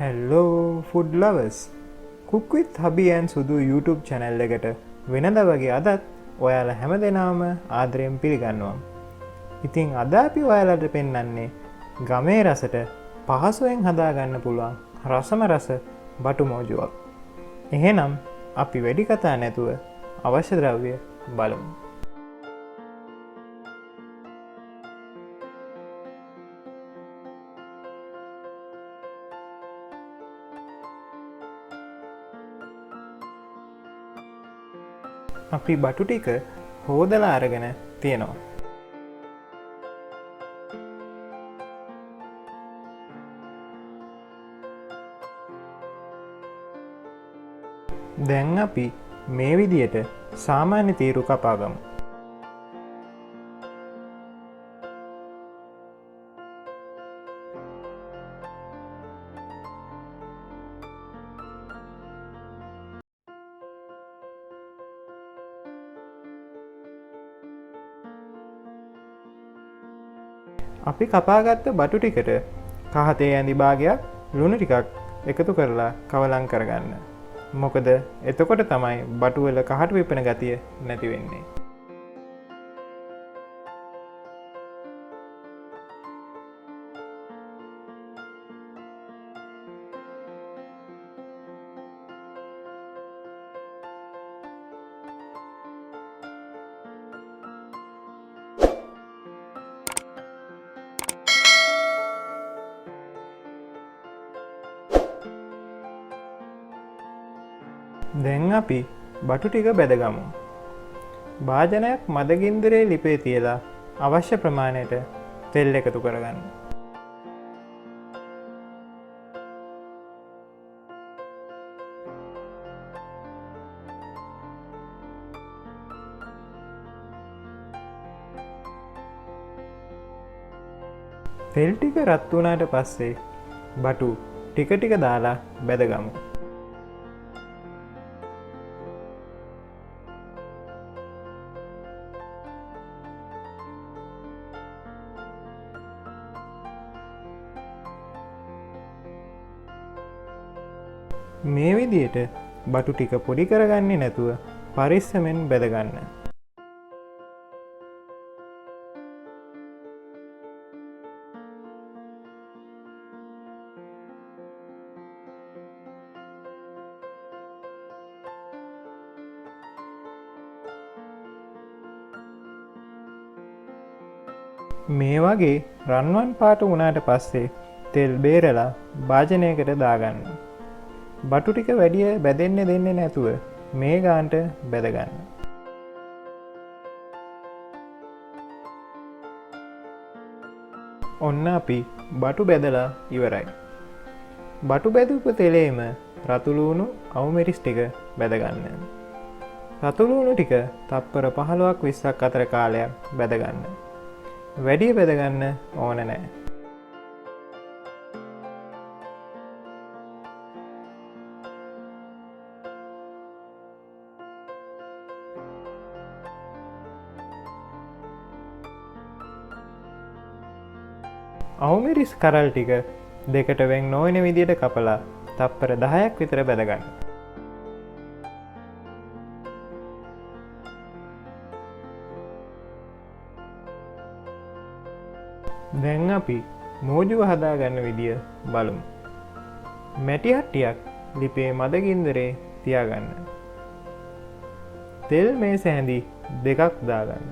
Hello food lovers. Cook with Hubby and Sudhu YouTube channel එකට වෙනද වගේ අදත් ඔයාලා හැමදෙනාම ආදරයෙන් පිළිගන්නවා. ඉතින් අද අපි ඔයාලට පෙන්වන්නේ ගමේ රසට පහසුවෙන් හදාගන්න පුළුවන් රසම රස බටු මෝජුවක්. එහෙනම් අපි වැඩි කතා නැතුව අවශ්‍ය ද්‍රව්‍ය බලමු. අපි බටු ටික හොදලා අරගෙන තියෙනවා. දැන් අපි මේ විදියට සාමාන්‍ය තීරු කපා ගමු. අපි කපාගත්ත බටු ටිකට කහතේ ඇඳි භාගයක් ලුණු ටිකක් එකතු කරලා කවලම් කරගන්න. මොකද එතකොට තමයි බටු වල කහට විපෙන ගතිය නැති වෙන්නේ. දැන් අපි බටු ටික බෙදගමු. භාජනයක් මදගින්දරේ ලිපේ තියලා අවශ්‍ය ප්‍රමාණයට තෙල් එකතු කරගන්න. තෙල් ටික රත් වුණාට පස්සේ බටු ටික ටික දාලා බෙදගමු. මේ විදියට බටු ටික පොඩි කරගන්නේ නැතුව පරිස්සමෙන් බෙදගන්න. මේ වගේ රන්වන් පාට වුණාට පස්සේ තෙල් බේරලා භාජනයකට දාගන්න. බටු ටික වැඩිය බැදෙන්න දෙන්නේ නැතුව මේ ගානට බැදගන්න. ඔන්න අපි බටු බැදලා ඉවරයි. බටු බැදපු තෙලේම රතුලූණු අවුමෙරිස් ටික බැදගන්න. රතුලූණු ටික තප්පර 15ක් 20ක් අතර කාලයක් බැදගන්න. වැඩිය බැදගන්න ඕන නැහැ. අවුමිරිස් කරල් ටික දෙකට වෙන් නොවන විදියට කපලා තප්පර 10ක් විතර බැදගන්න. දැන් අපි මෝජුව හදාගන්න විදිය බලමු. මැටි හට්ටියක් ලිපේ මදගින්දරේ තියාගන්න. තෙල් මේස හැඳි දෙකක් දාගන්න.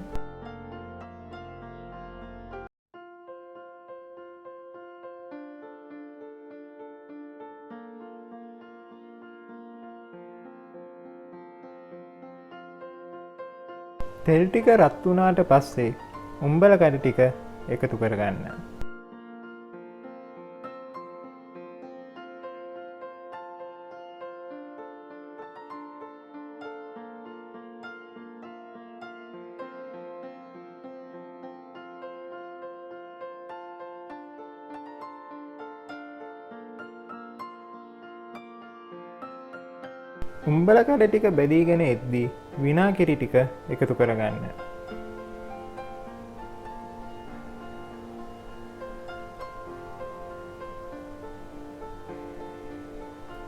තෙල් ටික රත් වුණාට පස්සේ උම්බල කඩ ටික එකතු කරගන්න. උම්බල කඩ ටික බැදීගෙන එද්දී විනාකිරි ටික එකතු කරගන්න.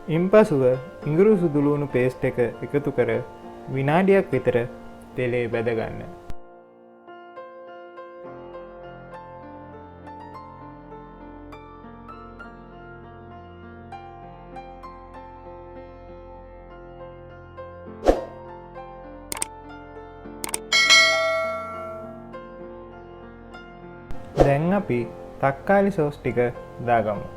ඉන්පසුව ඉඟුරු සුදුලුණු පේස්ට් එක එකතු කර විනාඩියක් විතර තෙලේ බැදගන්න. දැන් අපි තක්කාලි සෝස් ටික දාගමු.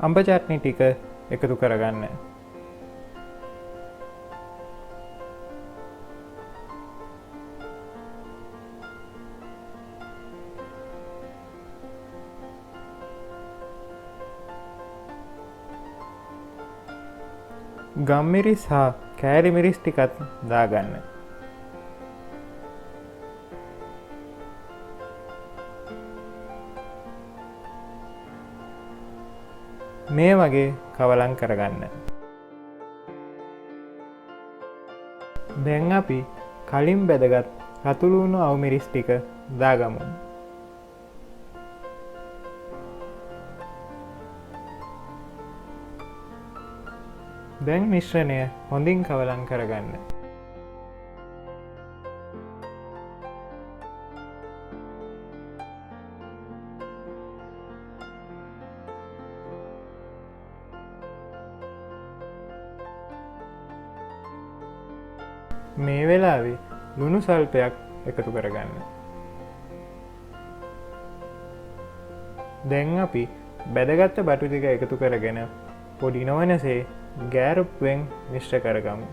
අඹ චට්නි ටික එකතු කරගන්න. ගම්මිරිස් හා කෑලි මිරිස් ටිකත් දාගන්න. මේ වගේ කවලම් කරගන්න. දැන් අපි කලින් බැදගත් රතුළුණු අවුමිරිස් ටික දාගමු. දැන් මිශ්‍රණය හොඳින් කවලම් කරගන්න. මේ වෙලාවේ ලුණු සල්පයක් එකතු කරගන්න. දැන් අපි බැදගත්ත බටු ටික එකතු කරගෙන පොඩි නොවනසේ ගෑරුප්වෙන් මිශ්‍ර කරගමු.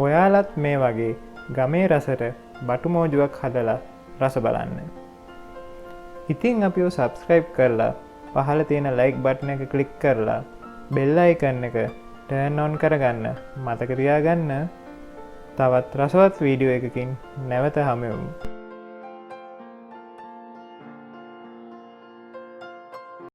ඔයාලත් මේ වගේ ගමේ රසට බටු මෝජුවක් හදලා රස බලන්න. ඉතින් අපිව සබස්ක්‍රයිබ් කරලා පහළ තියෙන ලයික් බටන් එක ක්ලික් කරලා බෙල් අයිකන් එක ටර්න් ඔන් කරගන්න මතක තියාගන්න. තවත් රසවත් වීඩියෝ එකකින් නැවත හමු වෙමු.